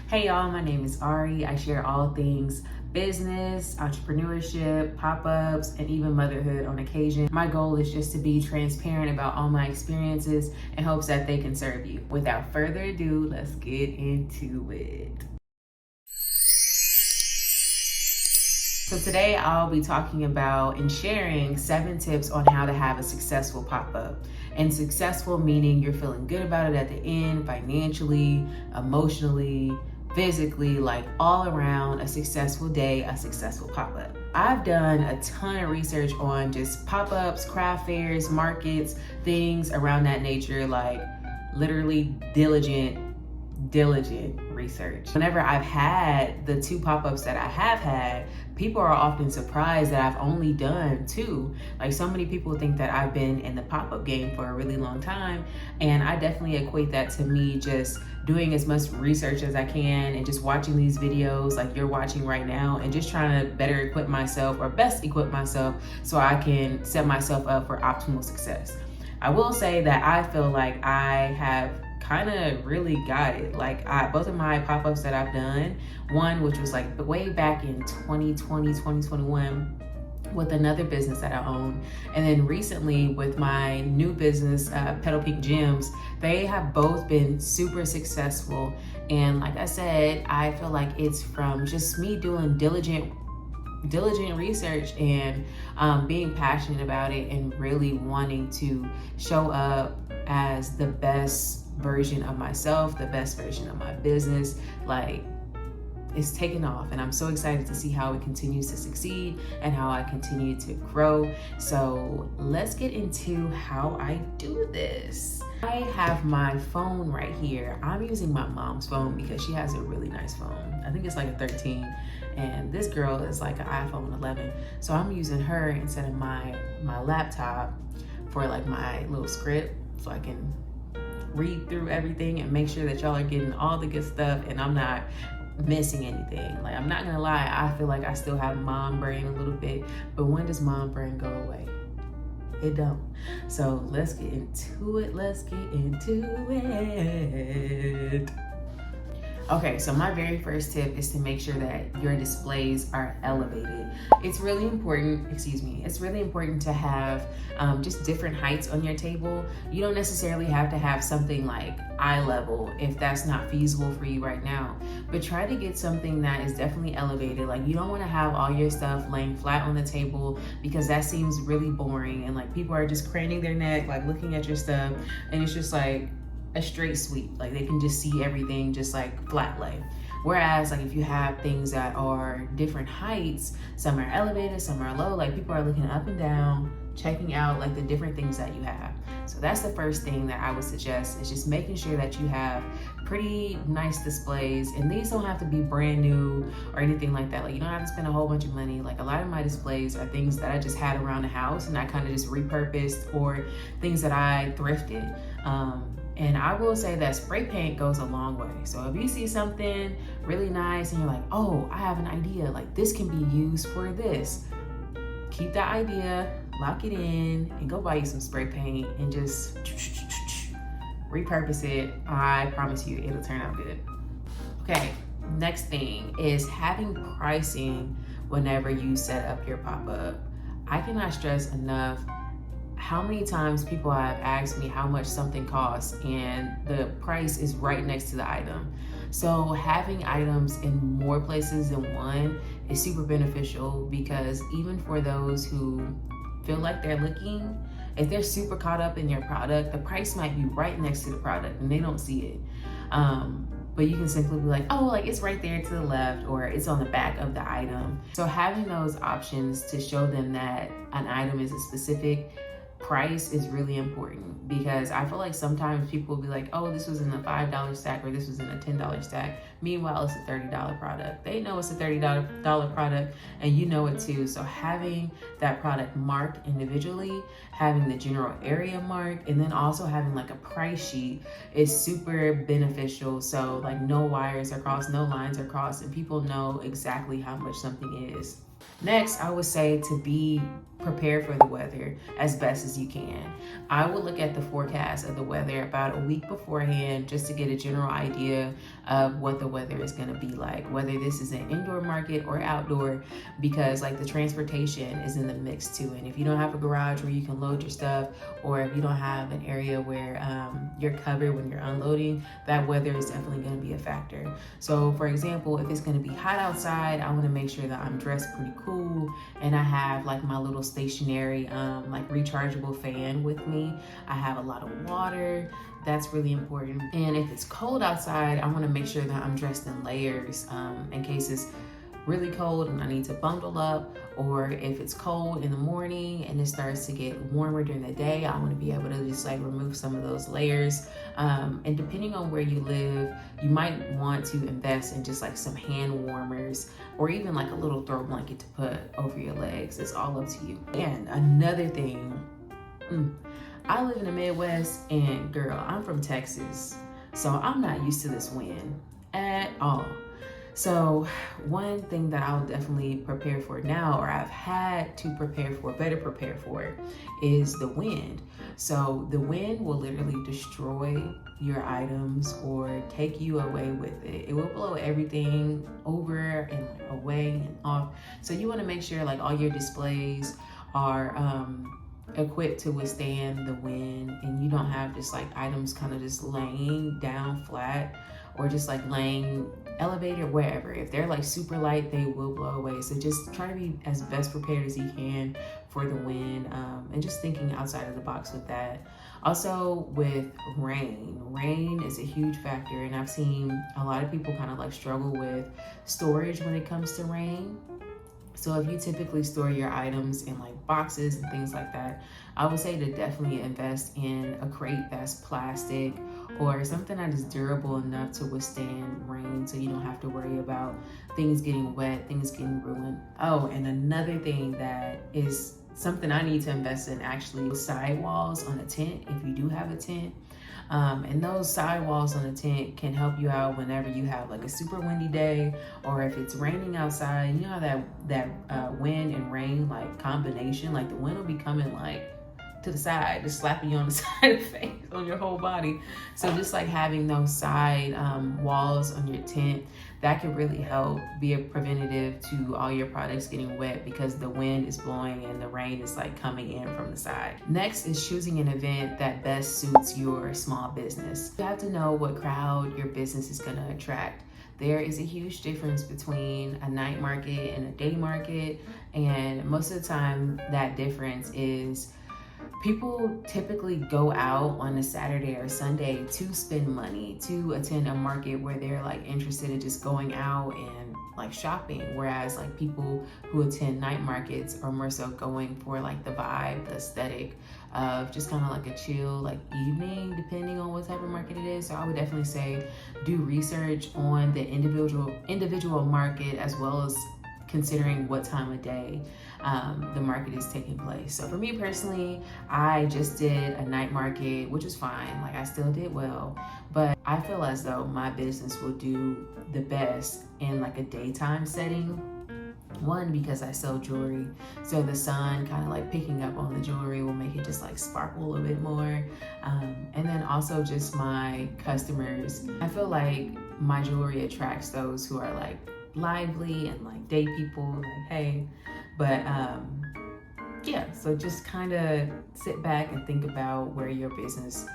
Hey y'all, my name is Ari. I share all things business, entrepreneurship, pop-ups, and even motherhood on occasion. My goal is just to be transparent about all my experiences in hopes that they can serve you. Without further ado, let's get into it. So today I'll be talking about and sharing 7 tips on how to have a successful pop-up. And successful meaning you're feeling good about it at the end, financially, emotionally, physically, like all around a successful day, a successful pop-up. I've done a ton of research on just pop-ups, craft fairs, markets, things around that nature, like literally diligent research. Whenever I've had the 2 pop-ups that I have had, people are often surprised that I've only done 2. Like, so many people think that I've been in the pop-up game for a really long time, and I definitely equate that to me just doing as much research as I can and just watching these videos like you're watching right now and just trying to better equip myself, or best equip myself, so I can set myself up for optimal success. I will say that I feel like I have kind of really got it. Like, both of my pop-ups that I've done, one which was like way back in 2020, 2021 with another business that I own, and then recently with my new business, Petal Pink Gems, they have both been super successful. And like I said, I feel like it's from just me doing diligent research and being passionate about it and really wanting to show up as the best version of myself, the best version of my business. Like, it's taken off, and I'm so excited to see how it continues to succeed and how I continue to grow. So let's get into how I do this. I have my phone right here. I'm using my mom's phone because she has a really nice phone. I think it's like a 13, and this girl is like an iPhone 11. So I'm using her instead of my laptop for like my little script, so I can read through everything and make sure that y'all are getting all the good stuff and I'm not missing anything. Like, I'm not gonna lie, I feel like I still have mom brain a little bit, but when does mom brain go away? It don't. So let's get into it. Okay, so my very first tip is to make sure that your displays are elevated. It's really important to have just different heights on your table. You don't necessarily have to have something like eye level if that's not feasible for you right now, but try to get something that is definitely elevated. Like, you don't want to have all your stuff laying flat on the table, because that seems really boring, and like people are just craning their neck, like looking at your stuff, and it's just like a straight sweep. Like, they can just see everything just like flat lay. Whereas like if you have things that are different heights, some are elevated, some are low, like people are looking up and down, checking out like the different things that you have. So that's the first thing that I would suggest, is just making sure that you have pretty nice displays. And these don't have to be brand new or anything like that. Like, you don't have to spend a whole bunch of money. Like, a lot of my displays are things that I just had around the house and I kind of just repurposed, or things that I thrifted. And I will say that spray paint goes a long way. So if you see something really nice and you're like, oh, I have an idea, like this can be used for this, keep that idea, lock it in, and go buy you some spray paint and just repurpose it. I promise you it'll turn out good. Okay, next thing is having pricing whenever you set up your pop-up. I cannot stress enough how many times people have asked me how much something costs and the price is right next to the item. So having items in more places than one is super beneficial, because even for those who feel like they're looking, if they're super caught up in your product, the price might be right next to the product and they don't see it. But you can simply be like, oh, like it's right there to the left, or it's on the back of the item. So having those options to show them that an item is a specific price is really important, because I feel like sometimes people will be like, oh, this was in a $5 stack, or this was in a $10 stack. Meanwhile, it's a $30 product. They know it's a $30 product, and you know it too. So having that product marked individually, having the general area marked, and then also having like a price sheet is super beneficial. So like no wires are crossed, no lines are crossed, and people know exactly how much something is. Next, I would say to be prepared for the weather as best as you can. I would look at the forecast of the weather about a week beforehand just to get a general idea of what the weather is going to be like, whether this is an indoor market or outdoor, because like the transportation is in the mix too. And if you don't have a garage where you can load your stuff, or if you don't have an area where you're covered when you're unloading, that weather is definitely going to be a factor. So for example, if it's going to be hot outside, I want to make sure that I'm dressed pretty cool and I have like my little stationary like rechargeable fan with me. I have a lot of water. That's really important. And if it's cold outside, I want to make sure that I'm dressed in layers in case it's really cold and I need to bundle up, or if it's cold in the morning and it starts to get warmer during the day, I want to be able to just like remove some of those layers. And depending on where you live, you might want to invest in just like some hand warmers or even like a little throw blanket to put over your legs. It's all up to you. And another thing, I live in the Midwest, and girl, I'm from Texas, so I'm not used to this wind at all. So one thing that I'll definitely prepare for now, or I've had to better prepare for, is the wind. So the wind will literally destroy your items or take you away with it. It will blow everything over and away and off. So you want to make sure like all your displays are equipped to withstand the wind, and you don't have just like items kind of just laying down flat or just like laying elevated wherever. If they're like super light, they will blow away. So just try to be as best prepared as you can for the wind, and just thinking outside of the box with that. Also with rain is a huge factor, and I've seen a lot of people kind of like struggle with storage when it comes to rain. So if you typically store your items in like boxes and things like that, I would say to definitely invest in a crate that's plastic or something that is durable enough to withstand rain, so you don't have to worry about things getting wet, things getting ruined. Oh, and another thing that is something I need to invest in, actually, sidewalls on a tent, if you do have a tent. And those sidewalls on a tent can help you out whenever you have like a super windy day, or if it's raining outside. You know that wind and rain like combination, like the wind will be coming like to the side, just slapping you on the side of the face, on your whole body. So just like having those side walls on your tent, that can really help be a preventative to all your products getting wet, because the wind is blowing and the rain is like coming in from the side. Next is choosing an event that best suits your small business. You have to know what crowd your business is going to attract. There is a huge difference between a night market and a day market, and most of the time that difference is people typically go out on a Saturday or Sunday to spend money, to attend a market where they're like interested in just going out and like shopping. Whereas like people who attend night markets are more so going for like the vibe, the aesthetic of just kind of like a chill like evening, depending on what type of market it is. So I would definitely say do research on the individual market, as well as considering what time of day the market is taking place. So for me personally, I just did a night market, which was fine. Like I still did well, but I feel as though my business will do the best in like a daytime setting. One, because I sell jewelry, so the sun kind of like picking up on the jewelry will make it just like sparkle a little bit more. And then also just my customers, I feel like my jewelry attracts those who are like lively and like day people, like hey. But yeah, so just kind of sit back and think about where your business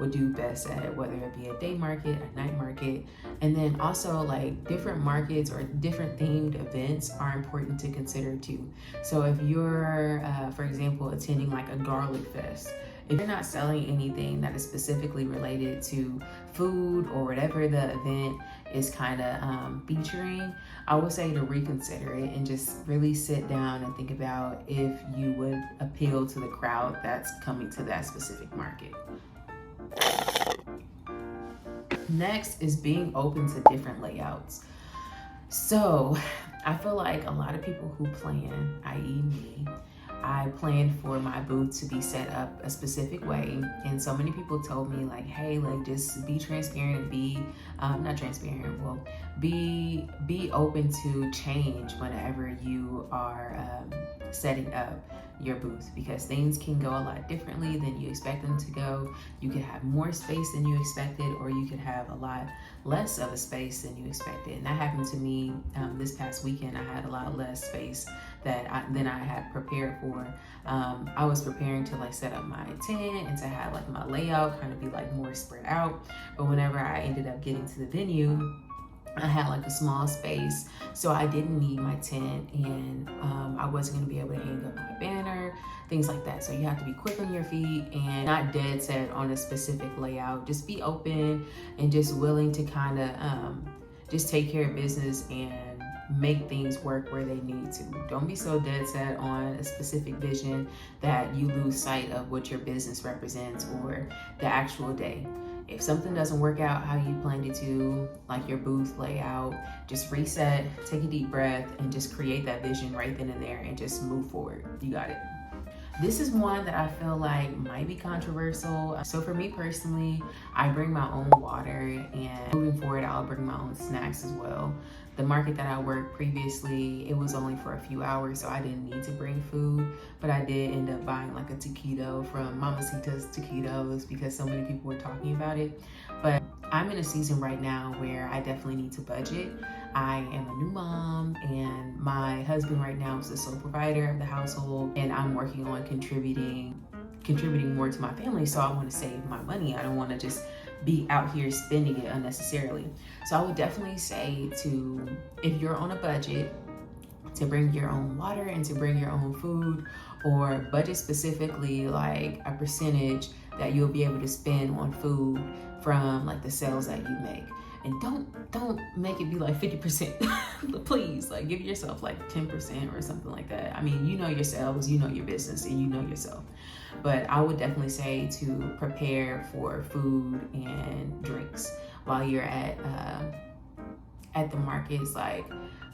would do best at, whether it be a day market, a night market. And then also like different markets or different themed events are important to consider too. So if you're for example attending like a garlic fest, if you're not selling anything that is specifically related to food or whatever the event is kind of featuring, I would say to reconsider it and just really sit down and think about if you would appeal to the crowd that's coming to that specific market. Next is being open to different layouts. So I feel like a lot of people who plan, i.e. me, I planned for my booth to be set up a specific way, and so many people told me like, hey, like just be transparent and be not transparent, well, be open to change whenever you are setting up your booth, because things can go a lot differently than you expect them to go. You could have more space than you expected, or you could have a lot less of a space than you expected. And that happened to me this past weekend. I had a lot less space than I had prepared for. I was preparing to like set up my tent and to have like my layout kind of be like more spread out. But whenever I ended up getting to the venue, I had like a small space, so I didn't need my tent, and I wasn't going to be able to hang up my banner, things like that. So you have to be quick on your feet and not dead set on a specific layout. Just be open and just willing to kind of just take care of business and make things work where they need to. Don't be so dead set on a specific vision that you lose sight of what your business represents or the actual day. If something doesn't work out how you planned it to, like your booth layout, just reset, take a deep breath, and just create that vision right then and there and just move forward. You got it. This is one that I feel like might be controversial. So for me personally, I bring my own water, and moving forward, I'll bring my own snacks as well. The market that I worked previously, it was only for a few hours, so I didn't need to bring food, but I did end up buying like a taquito from Mamacita's Taquitos because so many people were talking about it. But I'm in a season right now where I definitely need to budget. I am a new mom, and my husband right now is the sole provider of the household, and I'm working on contributing more to my family, so I want to save my money. I don't want to just be out here spending it unnecessarily. So I would definitely say to, if you're on a budget, to bring your own water and to bring your own food, or budget specifically like a percentage that you'll be able to spend on food from like the sales that you make. And don't make it be like 50%. Please, like give yourself like 10% or something like that. I mean, you know yourselves, you know your business, and you know yourself. But I would definitely say to prepare for food and drinks while you're at the markets. Like,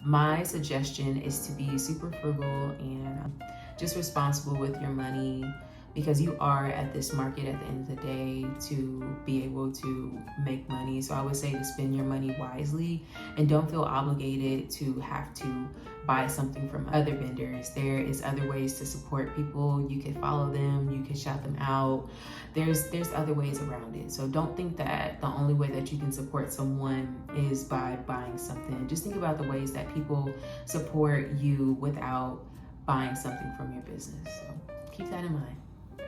my suggestion is to be super frugal and just responsible with your money, because you are at this market at the end of the day to be able to make money. So I would say to spend your money wisely and don't feel obligated to have to buy something from other vendors. There is other ways to support people. You can follow them, you can shout them out. There's other ways around it. So don't think that the only way that you can support someone is by buying something. Just think about the ways that people support you without buying something from your business. So keep that in mind.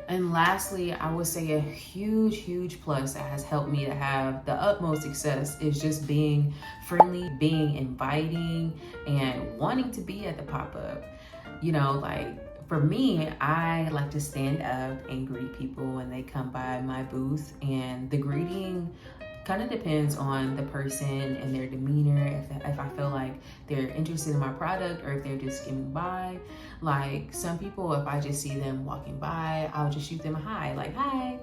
And lastly, I would say a huge plus that has helped me to have the utmost success is just being friendly, being inviting, and wanting to be at the pop-up. You know, like for me, I like to stand up and greet people when they come by my booth, and the greeting kind of depends on the person and their demeanor, if I feel like they're interested in my product or if they're just skimming by. Like some people, if I just see them walking by, I'll just shoot them a hi, like hi,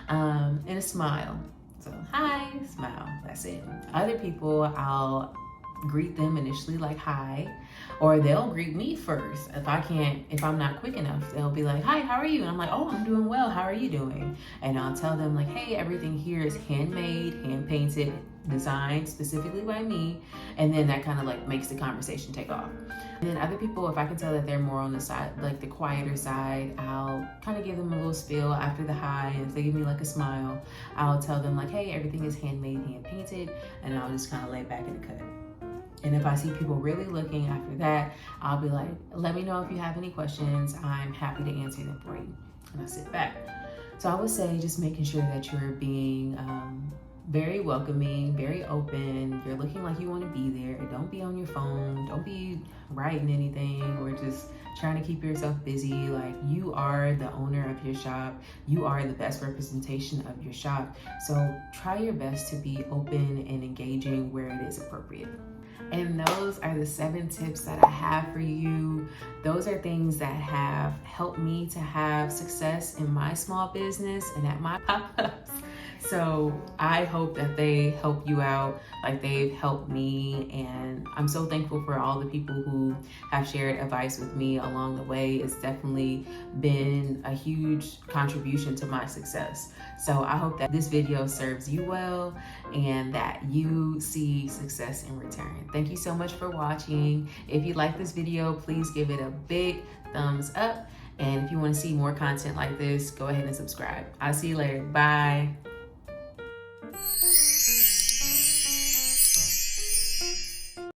and a smile. So hi, smile, that's it. Other people, I'll greet them initially like hi, or they'll greet me first. If I'm not quick enough, they'll be like, hi, how are you? And I'm like, oh, I'm doing well, how are you doing? And I'll tell them like, hey, everything here is handmade, hand painted, designed specifically by me. And then that kind of like makes the conversation take off. And then other people, if I can tell that they're more on the side, like the quieter side, I'll kind of give them a little spiel after the hi. And if they give me like a smile, I'll tell them like, hey, everything is handmade, hand painted. And I'll just kind of lay back in the cut. And if I see people really looking after that, I'll be like, let me know if you have any questions. I'm happy to answer them for you. And I sit back. So I would say just making sure that you're being very welcoming, very open. You're looking like you want to be there. Don't be on your phone. Don't be writing anything or just trying to keep yourself busy. Like, you are the owner of your shop. You are the best representation of your shop. So try your best to be open and engaging where it is appropriate. And those are the 7 tips that I have for you. Those are things that have helped me to have success in my small business and at my pop-ups. So I hope that they help you out like they've helped me. And I'm so thankful for all the people who have shared advice with me along the way. It's definitely been a huge contribution to my success. So I hope that this video serves you well and that you see success in return. Thank you so much for watching. If you like this video, please give it a big thumbs up. And if you want to see more content like this, go ahead and subscribe. I'll see you later. Bye.